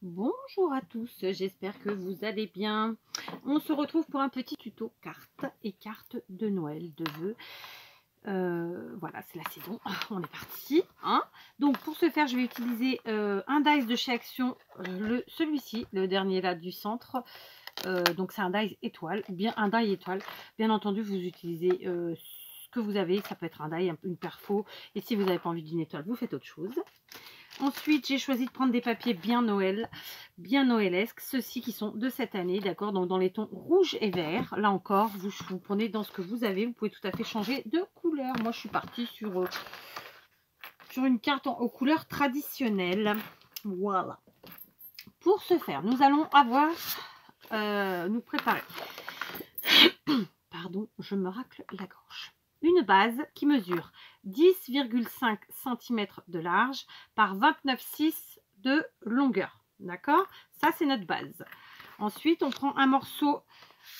Bonjour à tous, j'espère que vous allez bien. On se retrouve pour un petit tuto cartes de Noël, de vœux. Voilà, c'est la saison, on est parti. Hein. Donc pour ce faire, je vais utiliser un dice de chez Action, celui-ci, le dernier là du centre. Donc c'est un dice étoile, un die étoile. Bien entendu, vous utilisez ce que vous avez, ça peut être un die, une perfo. Et si vous n'avez pas envie d'une étoile, vous faites autre chose. Ensuite, j'ai choisi de prendre des papiers bien Noël, bien noëlesques, ceux-ci qui sont de cette année, d'accord, donc dans les tons rouge et vert. Là encore, vous prenez dans ce que vous avez, vous pouvez tout à fait changer de couleur. Moi, je suis partie sur une carte aux couleurs traditionnelles. Voilà. Pour ce faire, nous allons avoir, nous préparer, pardon, je me racle la gorge. Une base qui mesure 10,5 cm de large par 29,6 de longueur. D'accord? Ça, c'est notre base. Ensuite, on prend un morceau,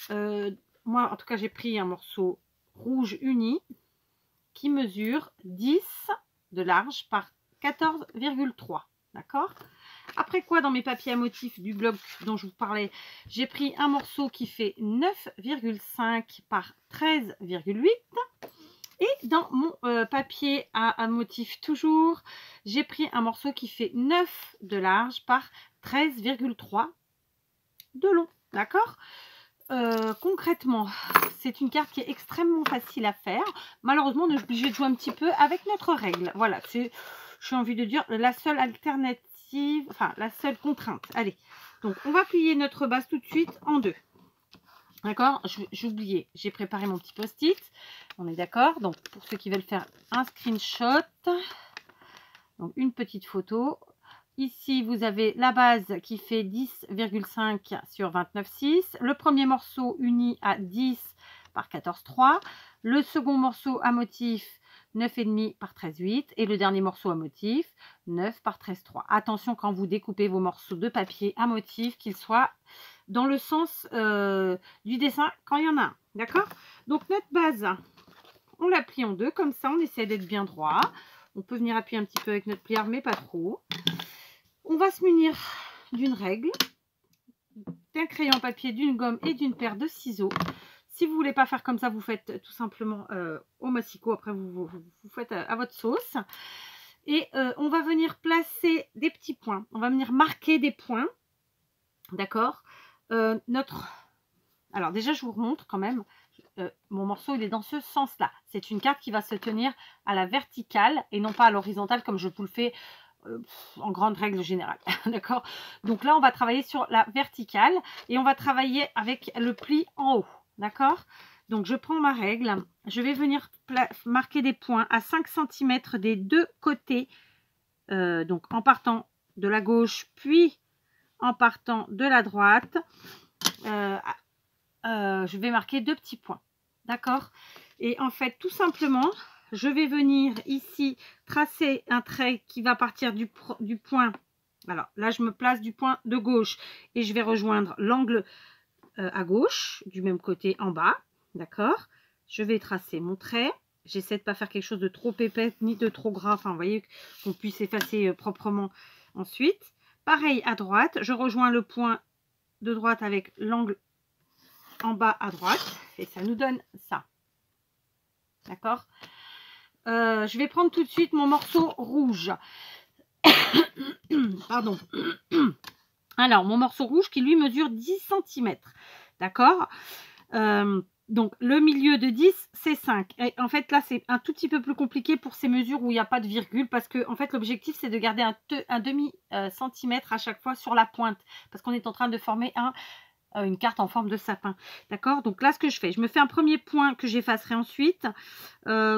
moi, en tout cas, j'ai pris un morceau rouge uni qui mesure 10 de large par 14,3. D'accord? Après quoi, dans mes papiers à motifs du blog dont je vous parlais, j'ai pris un morceau qui fait 9,5 par 13,8. Et dans mon papier à motif toujours, j'ai pris un morceau qui fait 9 de large par 13,3 de long. D'accord? Concrètement, c'est une carte qui est extrêmement facile à faire. Malheureusement, on est obligé de jouer un petit peu avec notre règle. Voilà, c'est, j'ai envie de dire, la seule alternative, enfin, la seule contrainte. Allez, donc on va plier notre base tout de suite en deux. D'accord, j'ai oublié, j'ai préparé mon petit post-it. On est d'accord. Donc, pour ceux qui veulent faire un screenshot, donc une petite photo. Ici, vous avez la base qui fait 10,5 sur 29,6. Le premier morceau uni à 10 par 14,3. Le second morceau à motif 9,5 par 13,8. Et le dernier morceau à motif 9 par 13,3. Attention quand vous découpez vos morceaux de papier à motif qu'ils soient dans le sens du dessin quand il y en a un. D'accord? Donc notre base, on la plie en deux. Comme ça, on essaie d'être bien droit. On peut venir appuyer un petit peu avec notre plieur, mais pas trop. On va se munir d'une règle, d'un crayon papier, d'une gomme et d'une paire de ciseaux. Si vous ne voulez pas faire comme ça, vous faites tout simplement au massicot. Après, vous faites à votre sauce. Et on va venir placer des petits points. On va venir marquer des points. D'accord? Alors déjà, je vous remontre quand même. Mon morceau, il est dans ce sens-là. C'est une carte qui va se tenir à la verticale et non pas à l'horizontale comme je vous le fais en grande règle générale. D'accord? Donc là, on va travailler sur la verticale et on va travailler avec le pli en haut. D'accord? Donc, je prends ma règle. Je vais venir marquer des points à 5 cm des deux côtés. Donc, en partant de la gauche, puis en partant de la droite. Je vais marquer deux petits points. D'accord? Et en fait, tout simplement, je vais venir ici tracer un trait qui va partir du point. Alors là, je me place du point de gauche et je vais rejoindre l'angle à gauche, du même côté en bas. D'accord? Je vais tracer mon trait. J'essaie de ne pas faire quelque chose de trop épais ni de trop gras. Enfin, vous voyez, qu'on puisse effacer proprement ensuite. Pareil à droite, je rejoins le point de droite avec l'angle en bas à droite et ça nous donne ça. D'accord? Je vais prendre tout de suite mon morceau rouge. Pardon. Alors, mon morceau rouge qui lui mesure 10 cm. D'accord? Donc, le milieu de 10, c'est 5. Et en fait, là, c'est un tout petit peu plus compliqué pour ces mesures où il n'y a pas de virgule parce que, en fait, l'objectif, c'est de garder un demi-centimètre à chaque fois sur la pointe parce qu'on est en train de former une carte en forme de sapin. D'accord? Donc là, ce que je fais, je me fais un premier point que j'effacerai ensuite,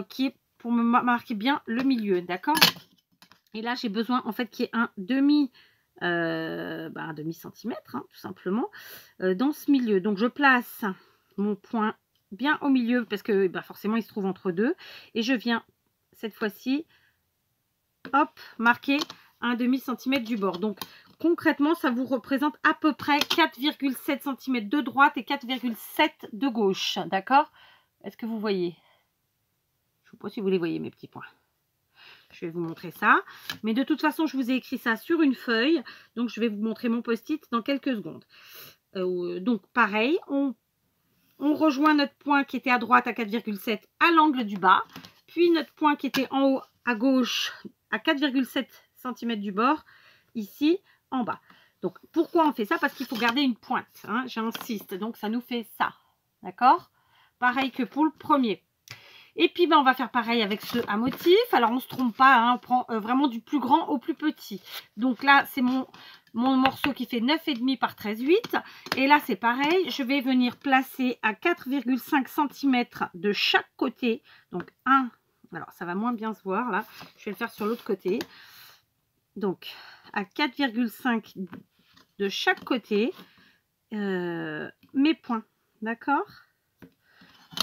qui est pour me marquer bien le milieu. D'accord? Et là, j'ai besoin, en fait, qu'il y ait un demi-centimètre, hein, tout simplement, dans ce milieu. Donc, je place mon point bien au milieu, parce que forcément, il se trouve entre deux. Et je viens, cette fois-ci, hop, marquer un demi-centimètre du bord. Donc, concrètement, ça vous représente à peu près 4,7 cm de droite et 4,7 de gauche. D'accord? Est-ce que vous voyez? Je ne sais pas si vous les voyez, mes petits points. Je vais vous montrer ça. Mais de toute façon, je vous ai écrit ça sur une feuille. Donc, je vais vous montrer mon post-it dans quelques secondes. Donc, pareil, on rejoint notre point qui était à droite à 4,7 à l'angle du bas. Puis, notre point qui était en haut à gauche à 4,7 cm du bord, ici en bas. Donc, pourquoi on fait ça? Parce qu'il faut garder une pointe, hein, j'insiste. Donc, ça nous fait ça, d'accord? Pareil que pour le premier. Et puis, ben, on va faire pareil avec ce à motif. Alors, on ne se trompe pas, hein, on prend vraiment du plus grand au plus petit. Donc là, c'est mon morceau qui fait 9,5 par 13,8. Et là, c'est pareil. Je vais venir placer à 4,5 cm de chaque côté. Donc, alors ça va moins bien se voir là. Je vais le faire sur l'autre côté. Donc, à 4,5 de chaque côté, mes points. D'accord?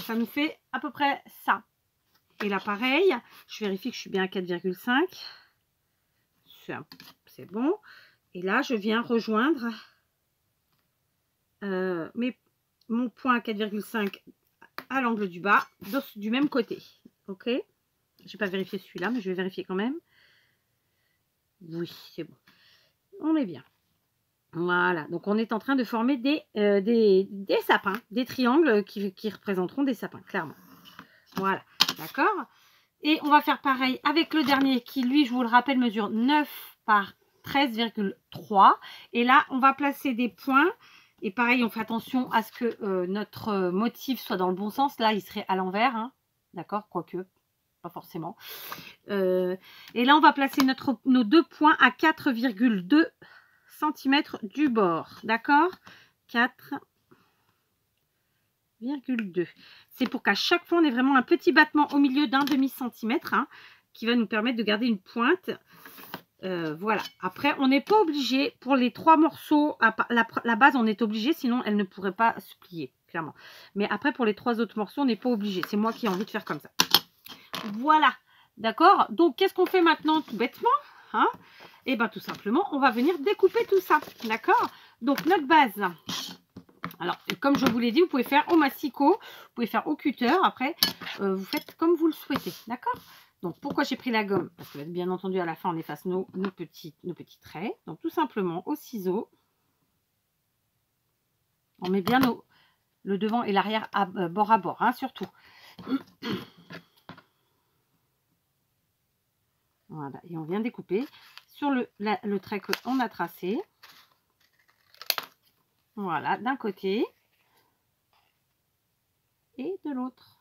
Ça nous fait à peu près ça. Et là, pareil, je vérifie que je suis bien à 4,5. C'est bon. Et là, je viens rejoindre mon point à 4,5 à l'angle du bas, du même côté. Ok? Je ne vais pas vérifier celui-là, mais je vais vérifier quand même. Oui, c'est bon. On est bien. Voilà, donc on est en train de former des sapins, des triangles qui représenteront des sapins, clairement. Voilà, d'accord. Et on va faire pareil avec le dernier qui, lui, je vous le rappelle, mesure 9 par 13,3. Et là, on va placer des points. Et pareil, on fait attention à ce que notre motif soit dans le bon sens. Là, il serait à l'envers, hein, d'accord, quoique, pas forcément. Et là, on va placer nos deux points à 4,2 cm du bord, d'accord, 4,2. C'est pour qu'à chaque fois on ait vraiment un petit battement au milieu d'un demi-centimètre, hein, qui va nous permettre de garder une pointe. Voilà, après on n'est pas obligé pour les trois morceaux, la base on est obligé, sinon elle ne pourrait pas se plier, clairement. Mais après pour les trois autres morceaux on n'est pas obligé, c'est moi qui ai envie de faire comme ça. Voilà, d'accord. Donc qu'est-ce qu'on fait maintenant tout bêtement, hein? Et bien tout simplement, on va venir découper tout ça, d'accord? Donc notre base, alors comme je vous l'ai dit, vous pouvez faire au massicot, vous pouvez faire au cutter, après vous faites comme vous le souhaitez, d'accord? Donc pourquoi j'ai pris la gomme? Parce que bien entendu à la fin on efface nos petits traits. Donc tout simplement au ciseau, on met bien le devant et l'arrière bord à bord, hein, surtout. Voilà, et on vient découper sur le trait qu'on a tracé. Voilà, d'un côté et de l'autre.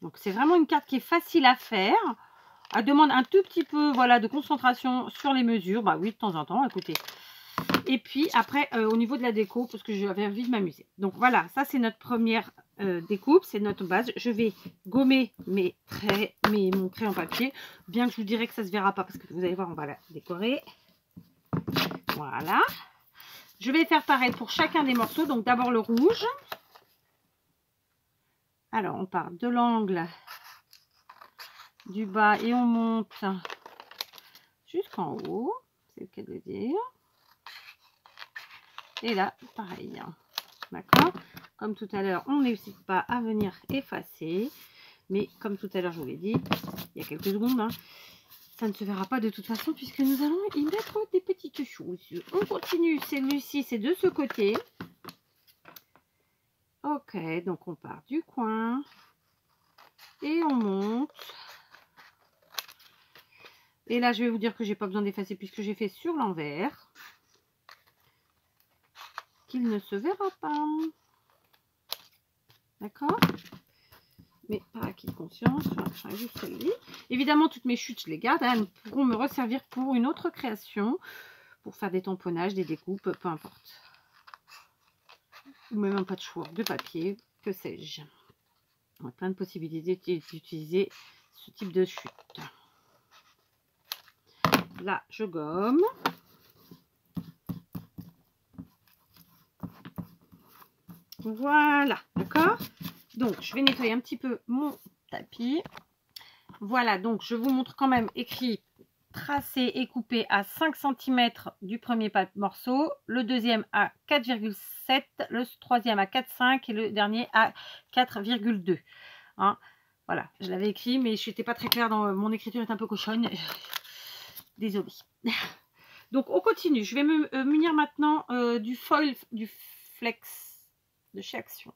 Donc c'est vraiment une carte qui est facile à faire. Elle demande un tout petit peu, voilà, de concentration sur les mesures. Bah oui, de temps en temps, écoutez. Et puis après, au niveau de la déco, parce que j'avais envie de m'amuser. Donc voilà, ça c'est notre première découpe, c'est notre base. Je vais gommer mes traits, mon crayon papier, bien que je vous dirais que ça se verra pas, parce que vous allez voir, on va la décorer. Voilà. Je vais faire pareil pour chacun des morceaux. Donc d'abord le rouge. Alors on part de l'angle du bas et on monte jusqu'en haut, c'est le cas de le dire. Et là, pareil. D'accord? Comme tout à l'heure, on n'hésite pas à venir effacer. Mais comme tout à l'heure, je vous l'ai dit, il y a quelques secondes, hein, ça ne se verra pas de toute façon puisque nous allons y mettre des petites choses. On continue. Celui-ci, c'est de ce côté. Ok, donc on part du coin. Et on monte. Et là, je vais vous dire que j'ai pas besoin d'effacer puisque j'ai fait sur l'envers. Qu'il ne se verra pas. D'accord? Mais par acquis de conscience, je vais juste celle-ci. Évidemment, toutes mes chutes, je les garde. Elles pourront me resservir pour une autre création. Pour faire des tamponnages, des découpes, peu importe. Ou même un patchwork de papier, que sais-je. On a plein de possibilités d'utiliser ce type de chute. Là, je gomme. Voilà, d'accord? Donc, je vais nettoyer un petit peu mon tapis. Voilà, donc je vous montre quand même écrit, tracé et coupé à 5 cm du premier morceau, le deuxième à 4,7, le troisième à 4,5 et le dernier à 4,2. Hein. Voilà, je l'avais écrit, mais je n'étais pas très claire dans mon écriture, est un peu cochonne. Désolée. Donc, on continue. Je vais me munir maintenant du foil, du flex de chez Action.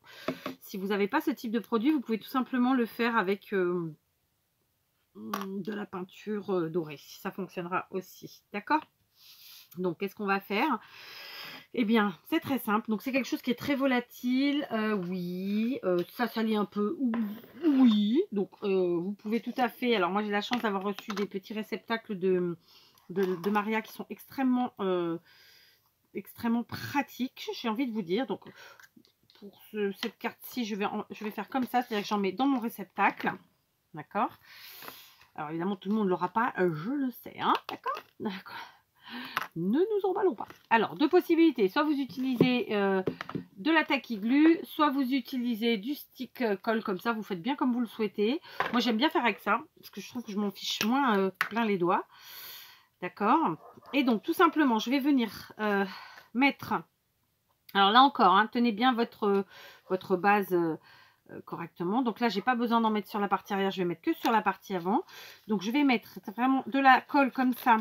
Si vous n'avez pas ce type de produit, vous pouvez tout simplement le faire avec de la peinture dorée. Ça fonctionnera aussi. D'accord? Donc, qu'est-ce qu'on va faire? Eh bien, c'est très simple. Donc, c'est quelque chose qui est très volatile. Oui. Ça salit un peu. Oui. Donc, vous pouvez tout à fait... Alors, moi, j'ai la chance d'avoir reçu des petits réceptacles de Maria qui sont extrêmement pratiques, j'ai envie de vous dire. Donc, pour cette carte-ci, je vais faire comme ça. C'est-à-dire que j'en mets dans mon réceptacle. D'accord? Alors, évidemment, tout le monde ne l'aura pas. Je le sais. Hein, d'accord? D'accord. Ne nous emballons pas. Alors, deux possibilités. Soit vous utilisez de la tacky glue, soit vous utilisez du stick colle comme ça. Vous faites bien comme vous le souhaitez. Moi, j'aime bien faire avec ça, parce que je trouve que je m'en fiche moins plein les doigts. D'accord? Et donc, tout simplement, je vais venir mettre... Alors là encore, hein, tenez bien votre base correctement. Donc là, j'ai pas besoin d'en mettre sur la partie arrière. Je vais mettre que sur la partie avant. Donc, je vais mettre vraiment de la colle comme ça.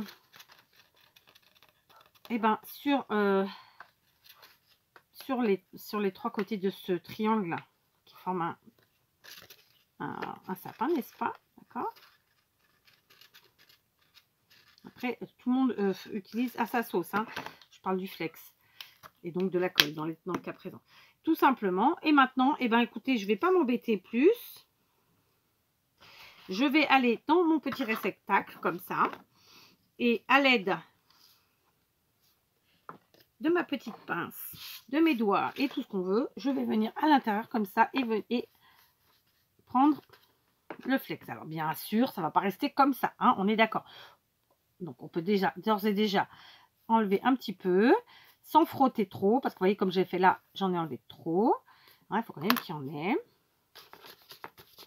Et ben sur les trois côtés de ce triangle qui forme un sapin, n'est-ce pas? D'accord. Après, tout le monde utilise à sa sauce. Hein. Je parle du flex et donc de la colle dans le cas présent. Tout simplement. Et maintenant, eh ben, écoutez, je ne vais pas m'embêter plus. Je vais aller dans mon petit réceptacle comme ça. Et à l'aide de ma petite pince, de mes doigts et tout ce qu'on veut, je vais venir à l'intérieur comme ça et prendre le flex. Alors bien sûr, ça ne va pas rester comme ça, hein, on est d'accord. Donc on peut déjà, d'ores et déjà, enlever un petit peu, sans frotter trop, parce que vous voyez comme j'ai fait là, j'en ai enlevé trop. Il faut quand même qu'il y en ait.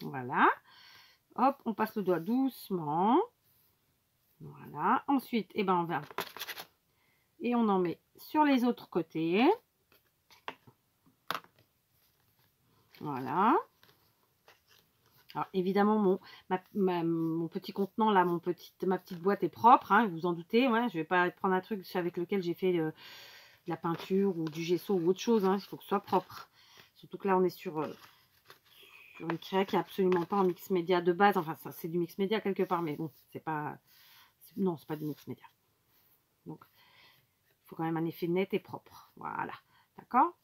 Voilà. Hop, on passe le doigt doucement. Voilà. Ensuite, eh ben, on va... Et on en met sur les autres côtés. Voilà. Alors évidemment, mon petit contenant, là, ma petite boîte est propre, hein, vous en doutez. Ouais, je ne vais pas prendre un truc avec lequel j'ai fait de la peinture ou du gesso ou autre chose. Hein, il faut que ce soit propre. Surtout que là, on est sur une créa qui n'est absolument pas en mix média de base. Enfin, ça c'est du mix média quelque part, mais bon, c'est pas... Non, c'est pas du mix média. Donc, il faut quand même un effet net et propre. Voilà, d'accord?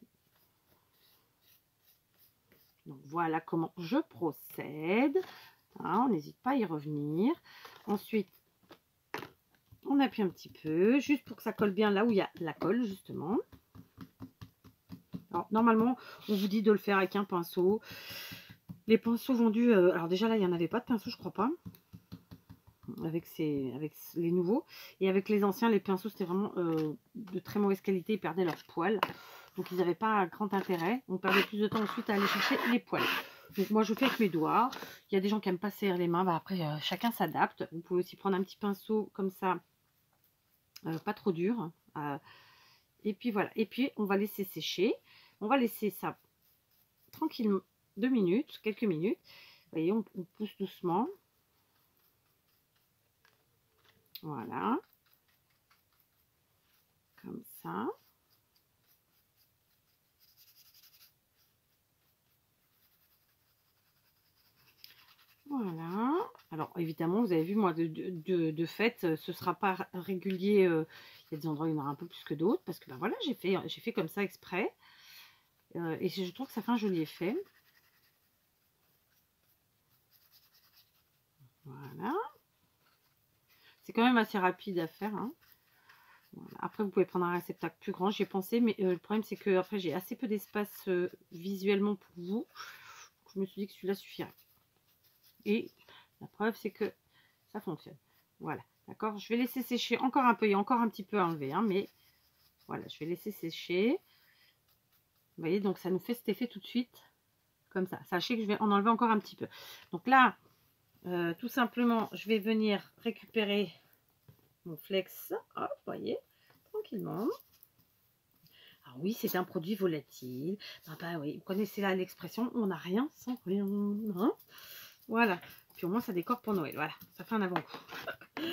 Donc, voilà comment je procède. Hein, on n'hésite pas à y revenir. Ensuite, on appuie un petit peu, juste pour que ça colle bien là où il y a la colle, justement. Alors, normalement, on vous dit de le faire avec un pinceau. Les pinceaux vendus... alors déjà, là, il n'y en avait pas de pinceau, je crois pas. Avec les nouveaux. Et avec les anciens, les pinceaux, c'était vraiment de très mauvaise qualité. Ils perdaient leurs poils. Donc, ils n'avaient pas grand intérêt. On perdait plus de temps ensuite à aller chercher les poils. Donc, moi, je fais avec mes doigts. Il y a des gens qui n'aiment pas serrer les mains. Bah, après, chacun s'adapte. Vous pouvez aussi prendre un petit pinceau comme ça. Pas trop dur. Et puis, voilà. Et puis, on va laisser sécher. On va laisser ça tranquillement 2 minutes, quelques minutes. Vous voyez, on pousse doucement. Voilà. Comme ça. Voilà. Alors, évidemment, vous avez vu, moi, de fait, ce ne sera pas régulier. Il y a des endroits où il y en aura un peu plus que d'autres. Parce que, ben voilà, j'ai fait comme ça exprès. Et je trouve que ça fait un joli effet. Voilà. C'est quand même assez rapide à faire. Hein. Voilà. Après, vous pouvez prendre un réceptacle plus grand. J'y ai pensé, mais le problème, c'est que après j'ai assez peu d'espace visuellement pour vous. Je me suis dit que celui-là suffirait. Et la preuve, c'est que ça fonctionne. Voilà, d'accord. Je vais laisser sécher encore un peu. Il y a encore un petit peu à enlever, hein, mais voilà, je vais laisser sécher. Vous voyez, donc ça nous fait cet effet tout de suite, comme ça. Sachez que je vais en enlever encore un petit peu. Donc là, tout simplement, je vais venir récupérer mon flex. Hop, vous voyez, tranquillement. Alors oui, c'est un produit volatile. Ah bah oui, vous connaissez là l'expression, on n'a rien sans rien. Hein, Voilà. Puis au moins, ça décore pour Noël. Voilà, ça fait un avant-goût.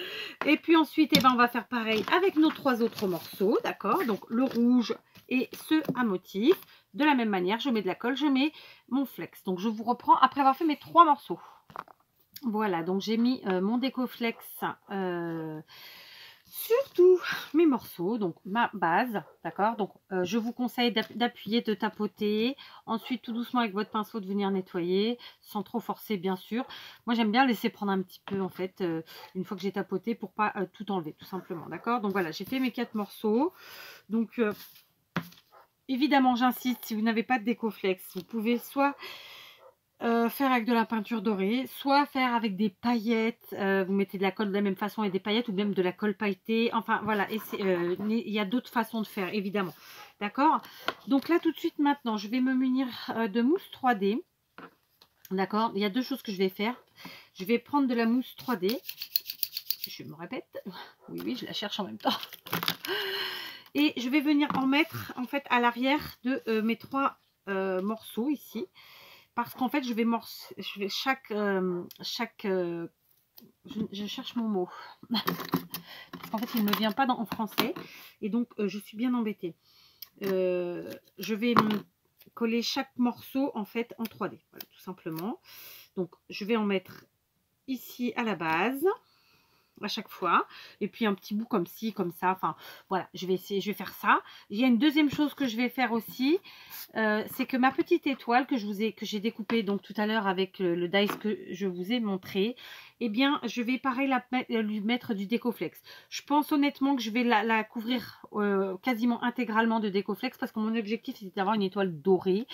Et puis ensuite, eh ben, on va faire pareil avec nos 3 autres morceaux, d'accord? Donc le rouge et ceux à motif. De la même manière, je mets de la colle, je mets mon flex. Donc je vous reprends après avoir fait mes 3 morceaux. Voilà, donc j'ai mis mon décoflex sur tous mes morceaux, donc ma base, d'accord? Donc je vous conseille d'appuyer, de tapoter, ensuite tout doucement avec votre pinceau de venir nettoyer, sans trop forcer bien sûr. Moi j'aime bien laisser prendre un petit peu en fait, une fois que j'ai tapoté pour pas tout enlever tout simplement, d'accord? Donc voilà, j'ai fait mes 4 morceaux, donc évidemment j'insiste, si vous n'avez pas de décoflex, vous pouvez soit faire avec de la peinture dorée, soit faire avec des paillettes, vous mettez de la colle de la même façon et des paillettes, ou même de la colle pailletée, enfin voilà, et il y a d'autres façons de faire évidemment, d'accord? Donc là tout de suite maintenant je vais me munir de mousse 3D, d'accord? Il y a 2 choses que je vais faire, je vais prendre de la mousse 3D, je me répète, oui je la cherche en même temps, et je vais venir en mettre en fait à l'arrière de mes 3 morceaux ici. Parce qu'en fait, je vais chaque je cherche mon mot. Parce qu'en fait, il ne me vient pas en français. Et donc, je suis bien embêtée. Je vais coller chaque morceau, en fait, en 3D. Voilà, tout simplement. Donc, je vais en mettre ici à la base, à chaque fois, et puis un petit bout comme ci, comme ça, enfin voilà, je vais faire ça. Il y a une deuxième chose que je vais faire aussi, c'est que ma petite étoile que j'ai découpée donc tout à l'heure avec le dice que je vous ai montré, eh bien je vais pareil lui mettre du décoflex. Je pense honnêtement que je vais la couvrir quasiment intégralement de décoflex, parce que mon objectif c'est d'avoir une étoile dorée,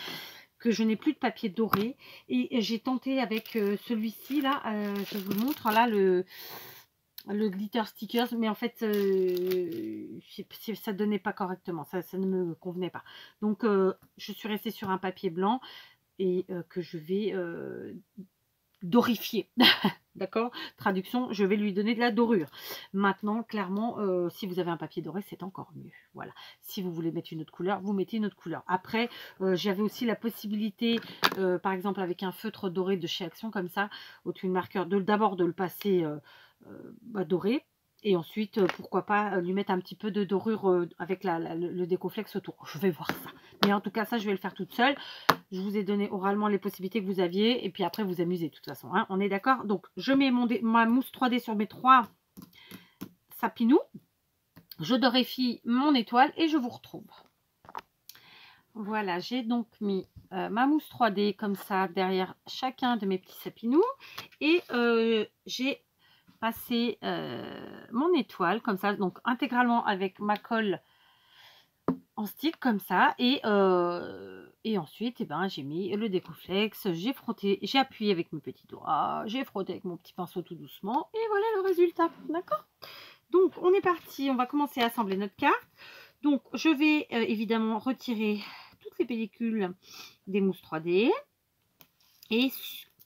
que je n'ai plus de papier doré, et j'ai tenté avec celui-ci là, je vous le montre là, le glitter stickers, mais en fait ça donnait pas correctement, ça ne me convenait pas, donc je suis restée sur un papier blanc et que je vais dorifier. D'accord, traduction, je vais lui donner de la dorure. Maintenant clairement si vous avez un papier doré, c'est encore mieux. Voilà, si vous voulez mettre une autre couleur, vous mettez une autre couleur. Après j'avais aussi la possibilité par exemple avec un feutre doré de chez Action, comme ça, au-dessus de marqueur, d'abord de le passer doré, et ensuite pourquoi pas lui mettre un petit peu de dorure avec le décoflex autour. Je vais voir ça, mais en tout cas ça je vais le faire toute seule. Je vous ai donné oralement les possibilités que vous aviez, et puis après vous amusez de toute façon, hein, on est d'accord? Donc je mets ma mousse 3D sur mes 3 sapinous, je dorifie mon étoile et je vous retrouve. Voilà, j'ai donc mis ma mousse 3D comme ça derrière chacun de mes petits sapinous, et j'ai passer mon étoile comme ça, donc intégralement avec ma colle en stick comme ça, et ensuite eh ben, j'ai mis le décoflex, j'ai frotté, j'ai appuyé avec mes petits doigts, j'ai frotté avec mon petit pinceau tout doucement, et voilà le résultat, d'accord? Donc on est parti, on va commencer à assembler notre carte. Donc je vais évidemment retirer toutes les pellicules des mousses 3D et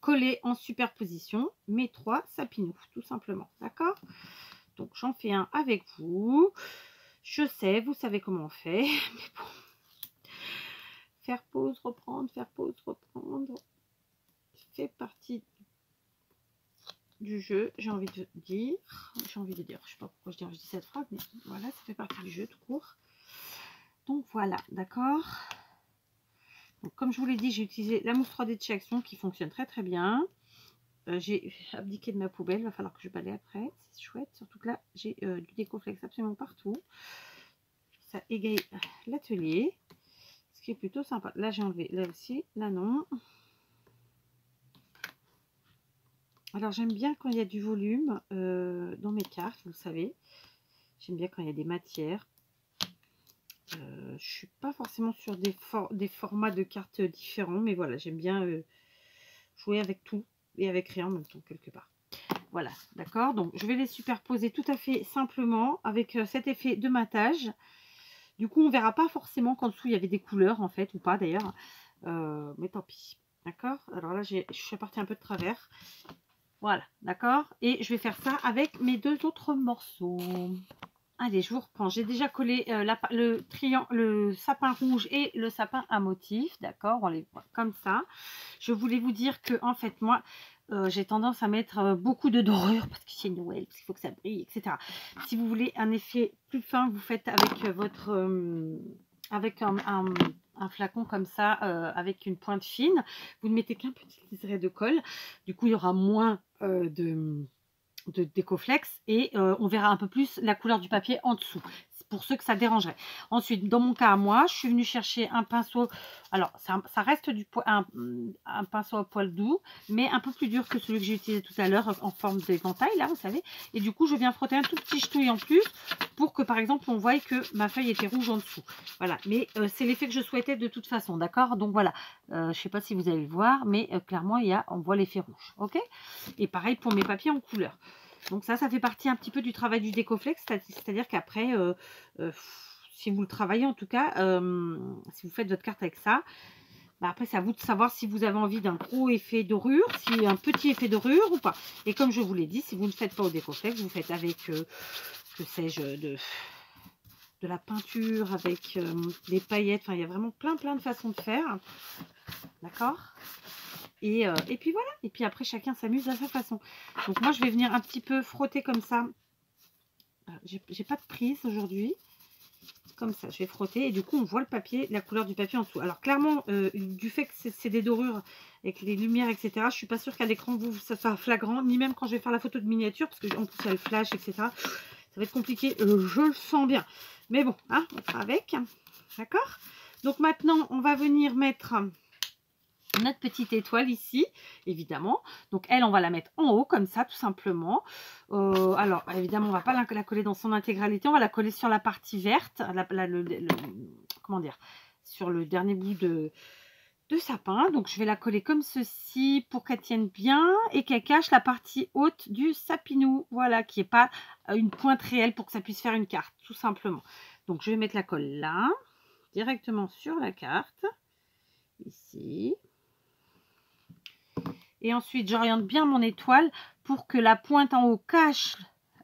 coller en superposition mes 3 sapinous, tout simplement, d'accord? Donc j'en fais un avec vous. Je sais, vous savez comment on fait, mais bon. Faire pause, reprendre, faire pause, reprendre, fait partie du jeu, j'ai envie de dire. J'ai envie de dire, je sais pas pourquoi je dis cette phrase, mais voilà, ça fait partie du jeu tout court. Donc voilà, d'accord. Donc comme je vous l'ai dit, j'ai utilisé la mousse 3D de chez Action qui fonctionne très très bien. J'ai abdiqué de ma poubelle, il va falloir que je balaye après, c'est chouette, surtout que là j'ai du décoflex absolument partout, ça égaye l'atelier, ce qui est plutôt sympa. Là j'ai enlevé, là aussi, là non. Alors j'aime bien quand il y a du volume dans mes cartes, vous le savez, j'aime bien quand il y a des matières. Je suis pas forcément sur des formats de cartes différents, mais voilà, j'aime bien jouer avec tout et avec rien en même temps quelque part. Voilà, d'accord. Donc je vais les superposer tout à fait simplement avec cet effet de matage. Du coup, on verra pas forcément qu'en dessous il y avait des couleurs en fait, ou pas d'ailleurs. Mais tant pis. D'accord. Alors là, je suis partie un peu de travers. Voilà, d'accord. Et je vais faire ça avec mes 2 autres morceaux. Allez, je vous reprends. J'ai déjà collé le sapin rouge et le sapin à motif. D'accord, on les voit comme ça. Je voulais vous dire que, en fait, moi, j'ai tendance à mettre beaucoup de dorure parce que c'est Noël, parce qu'il faut que ça brille, etc. Si vous voulez un effet plus fin, vous faites avec votre avec un flacon comme ça, avec une pointe fine. Vous ne mettez qu'un petit liseré de colle. Du coup, il y aura moins de Décoflex et on verra un peu plus la couleur du papier en dessous, pour ceux que ça dérangerait. Ensuite, dans mon cas à moi, je suis venue chercher un pinceau, alors ça reste un pinceau à poil doux, mais un peu plus dur que celui que j'ai utilisé tout à l'heure en forme d'éventail, là, vous savez. Et du coup, je viens frotter un tout petit chetouille en plus pour que, par exemple, on voie que ma feuille était rouge en dessous. Voilà, mais c'est l'effet que je souhaitais de toute façon, d'accord? Donc voilà, je ne sais pas si vous allez le voir, mais clairement, on voit l'effet rouge, ok? Et pareil pour mes papiers en couleur. Donc ça fait partie un petit peu du travail du Décoflex, c'est-à-dire qu'après, si vous le travaillez en tout cas, si vous faites votre carte avec ça, bah après c'est à vous de savoir si vous avez envie d'un gros effet dorure, si un petit effet dorure ou pas. Et comme je vous l'ai dit, si vous ne faites pas au Décoflex, vous faites avec, que sais-je, de la peinture, avec des paillettes, enfin il y a vraiment plein de façons de faire, d'accord? Et puis voilà, et puis après chacun s'amuse à sa façon. Donc moi je vais venir un petit peu frotter comme ça. J'ai pas de prise aujourd'hui. Comme ça, je vais frotter et du coup on voit le papier, la couleur du papier en dessous. Alors clairement, du fait que c'est des dorures avec les lumières, etc., je suis pas sûre qu'à l'écran ça soit flagrant, ni même quand je vais faire la photo de miniature, parce que en plus il y a le flash, etc. Ça va être compliqué, je le sens bien. Mais bon, hein, on fera avec. D'accord? Donc maintenant, on va venir mettre notre petite étoile ici, évidemment. Donc elle, on va la mettre en haut comme ça, tout simplement. Alors évidemment, on va pas la coller dans son intégralité, on va la coller sur la partie verte, comment dire, sur le dernier bout de sapin. Donc je vais la coller comme ceci pour qu'elle tienne bien et qu'elle cache la partie haute du sapinou, voilà, qui n'est pas une pointe réelle pour que ça puisse faire une carte, tout simplement. Donc je vais mettre la colle là, directement sur la carte, ici. Et ensuite, j'oriente bien mon étoile pour que la pointe en haut cache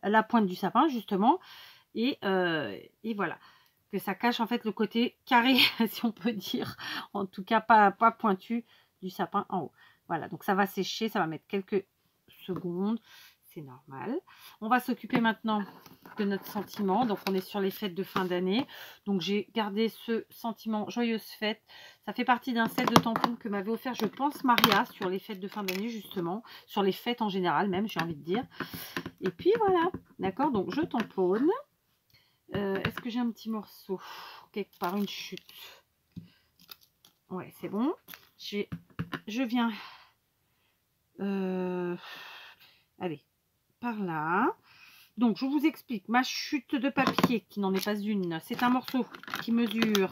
la pointe du sapin, justement. Et voilà. Que ça cache en fait le côté carré, si on peut dire. En tout cas, pas pointu du sapin en haut. Voilà, donc ça va sécher, ça va mettre quelques secondes. C'est normal. On va s'occuper maintenant de notre sentiment. Donc, on est sur les fêtes de fin d'année. Donc, j'ai gardé ce sentiment joyeuse fête. Ça fait partie d'un set de tampons que m'avait offert, je pense, Maria, sur les fêtes de fin d'année, justement. Sur les fêtes en général, même, j'ai envie de dire. Et puis, voilà. D'accord? Donc, je tamponne. Est-ce que j'ai un petit morceau? Quelque part, une chute. Ouais, c'est bon. Je viens... allez. Par là. Donc, je vous explique. Ma chute de papier, qui n'en est pas une, c'est un morceau qui mesure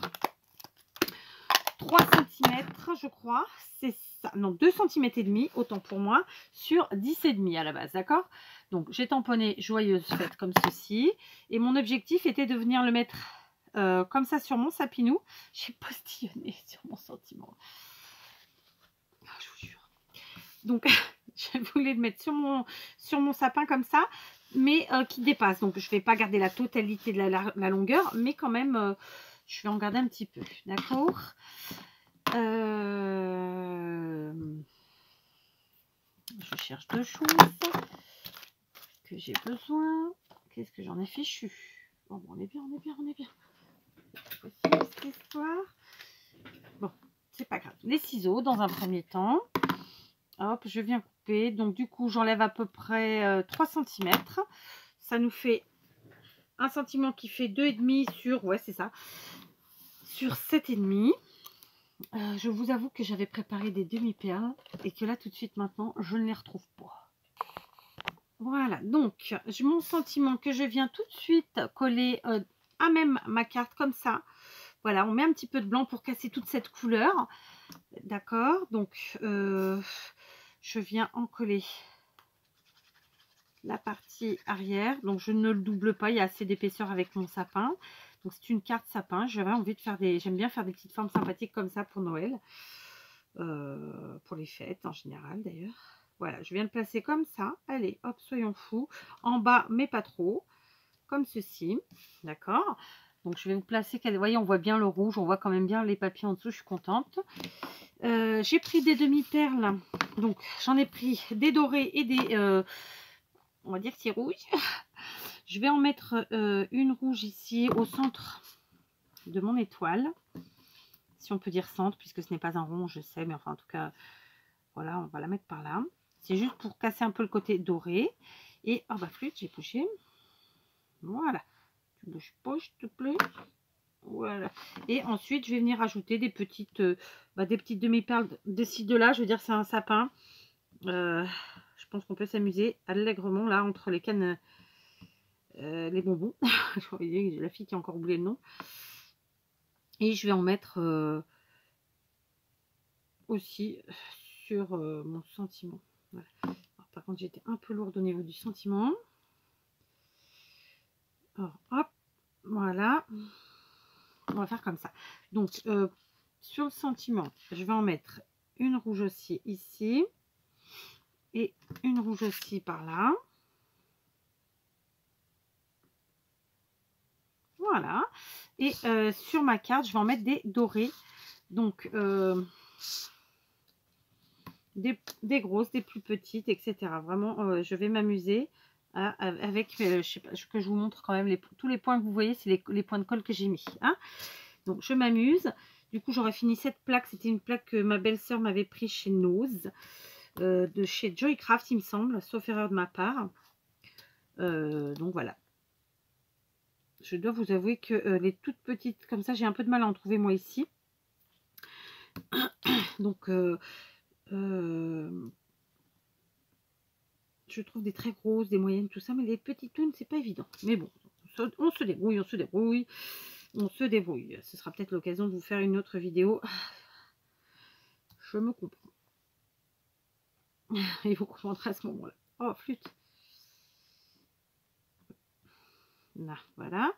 3 cm, je crois. C'est ça. Non, 2 cm et demi, autant pour moi, sur 10,5 à la base, d'accord? Donc, j'ai tamponné joyeuse fête comme ceci. Et mon objectif était de venir le mettre comme ça sur mon sapinou. J'ai postillonné sur mon sentiment. Oh, je vous jure. Donc, je voulais le mettre sur mon sapin comme ça, mais qui dépasse. Donc, je ne vais pas garder la totalité de la longueur, mais quand même, je vais en garder un petit peu. D'accord? Je cherche deux choses que j'ai besoin. Qu'est-ce que j'en ai fichu? Bon, on est bien, on est bien, on est bien. Voici cette histoire. Bon, c'est pas grave. Les ciseaux, dans un premier temps. Hop, je viens couper. Donc, du coup, j'enlève à peu près 3 cm. Ça nous fait un sentiment qui fait 2,5 sur... Ouais, c'est ça. Sur 7,5. Je vous avoue que j'avais préparé des demi-perles. Et que là, tout de suite, maintenant, je ne les retrouve pas. Voilà. Donc, mon sentiment que je viens tout de suite coller à même ma carte comme ça. Voilà, on met un petit peu de blanc pour casser toute cette couleur. D'accord. Donc... je viens en coller la partie arrière. Donc, je ne le double pas. Il y a assez d'épaisseur avec mon sapin. Donc, c'est une carte sapin. J'avais envie de faire j'aime bien faire des petites formes sympathiques comme ça pour Noël. Pour les fêtes en général d'ailleurs. Voilà, je viens de placer comme ça. Allez, hop, soyons fous. En bas, mais pas trop. Comme ceci. D'accord. Donc je vais vous placer, vous voyez, on voit bien le rouge, on voit quand même bien les papiers en dessous, je suis contente. J'ai pris des demi-perles, donc j'en ai pris des dorés et des, on va dire, c'est rouge. Je vais en mettre une rouge ici au centre de mon étoile, si on peut dire centre, puisque ce n'est pas un rond, je sais, mais enfin en tout cas, voilà, on va la mettre par là. C'est juste pour casser un peu le côté doré. Et, oh bah flûte, j'ai bougé. Voilà. Tu bouges pas, s'il te plaît. Voilà. Et ensuite, je vais venir ajouter des petites demi-perles de ci, de là. Je veux dire, c'est un sapin. Je pense qu'on peut s'amuser allègrement là entre les cannes, les bonbons. J'ai la fille qui a encore oublié le nom. Et je vais en mettre aussi sur mon sentiment. Voilà. Alors, par contre, j'étais un peu lourde au niveau du sentiment. Alors, hop, voilà. On va faire comme ça. Donc, sur le sentiment, je vais en mettre une rouge aussi ici. Et une rouge aussi par là. Voilà. Et sur ma carte, je vais en mettre des dorés. Donc, des grosses, des plus petites, etc. Vraiment, je vais m'amuser avec, je sais pas, que je vous montre quand même tous les points que vous voyez, c'est les points de colle que j'ai mis. Hein. Donc, je m'amuse. Du coup, j'aurais fini cette plaque. C'était une plaque que ma belle-sœur m'avait pris chez Nose, de chez Joycraft, il me semble, sauf erreur de ma part. Donc, voilà. Je dois vous avouer que les toutes petites, comme ça, j'ai un peu de mal à en trouver moi ici. Donc, je trouve des très grosses, des moyennes, tout ça, mais les petites tounes, c'est pas évident. Mais bon, on se débrouille, on se débrouille, on se débrouille. Ce sera peut-être l'occasion de vous faire une autre vidéo. Je me comprends. Et vous comprendrez à ce moment-là. Oh, flûte. Là, voilà.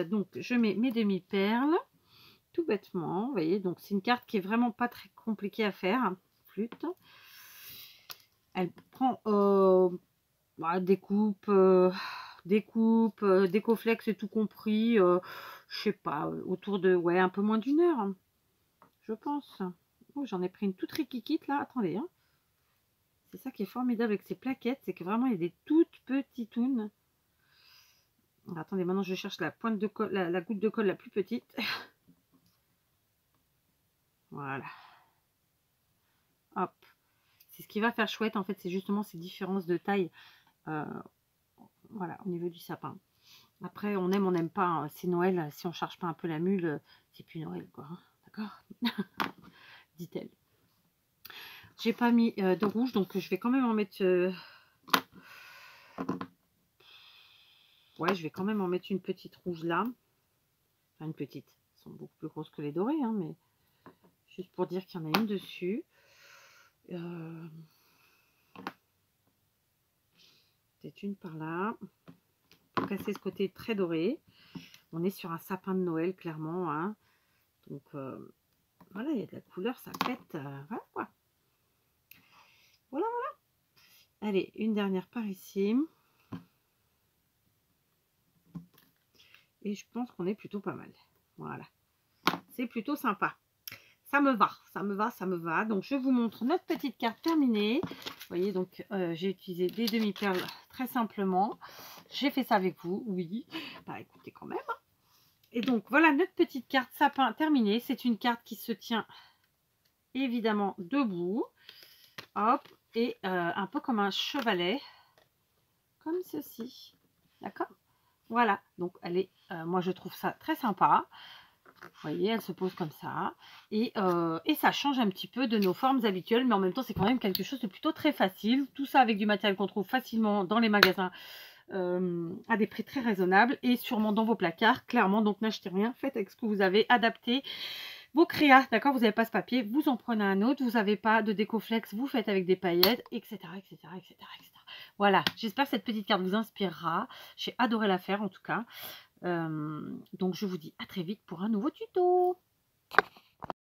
Donc, je mets mes demi-perles, tout bêtement. Vous voyez, donc c'est une carte qui est vraiment pas très compliquée à faire. Flûte. Elle prend découpe, décoflex, tout compris, je sais pas, autour de, ouais, un peu moins d'une heure, je pense. Oh, j'en ai pris une toute rikikite là, attendez. Hein. C'est ça qui est formidable avec ces plaquettes, c'est que vraiment il y a des toutes petites tounes. Attendez, maintenant je cherche la pointe de colle, la goutte de colle la plus petite. Voilà. Hop. C'est ce qui va faire chouette en fait, c'est justement ces différences de taille. Voilà, au niveau du sapin. Après, on aime, on n'aime pas. Hein. C'est Noël. Si on charge pas un peu la mule, c'est plus Noël, quoi. Hein. D'accord. Dit-elle. J'ai pas mis de rouge, donc je vais quand même en mettre... Ouais, je vais quand même en mettre une petite rouge là. Enfin, une petite. Elles sont beaucoup plus grosses que les dorées, hein, mais juste pour dire qu'il y en a une dessus. Peut-être une par là. Pour casser ce côté très doré. On est sur un sapin de Noël, clairement. Hein. Donc, voilà, il y a de la couleur, ça pète. Voilà, quoi. Voilà, voilà. Allez, une dernière par ici. Et je pense qu'on est plutôt pas mal. Voilà. C'est plutôt sympa. Ça me va, ça me va, ça me va. Donc, je vous montre notre petite carte terminée. Vous voyez, donc, j'ai utilisé des demi-perles très simplement. J'ai fait ça avec vous, oui. Bah, écoutez, quand même. Et donc, voilà notre petite carte sapin terminée. C'est une carte qui se tient évidemment debout. Hop. Et un peu comme un chevalet. Comme ceci. D'accord? Voilà. Donc, elle est, moi, je trouve ça très sympa. Vous voyez, elle se pose comme ça. Et ça change un petit peu de nos formes habituelles. Mais en même temps, c'est quand même quelque chose de plutôt très facile. Tout ça avec du matériel qu'on trouve facilement dans les magasins à des prix très raisonnables. Et sûrement dans vos placards, clairement. Donc, n'achetez rien. Faites avec ce que vous avez. Adapté vos créas. D'accord, vous n'avez pas ce papier. Vous en prenez un autre. Vous n'avez pas de décoflex. Vous faites avec des paillettes, etc. etc., etc., etc. Voilà. J'espère que cette petite carte vous inspirera. J'ai adoré la faire en tout cas. Donc, je vous dis à très vite pour un nouveau tuto.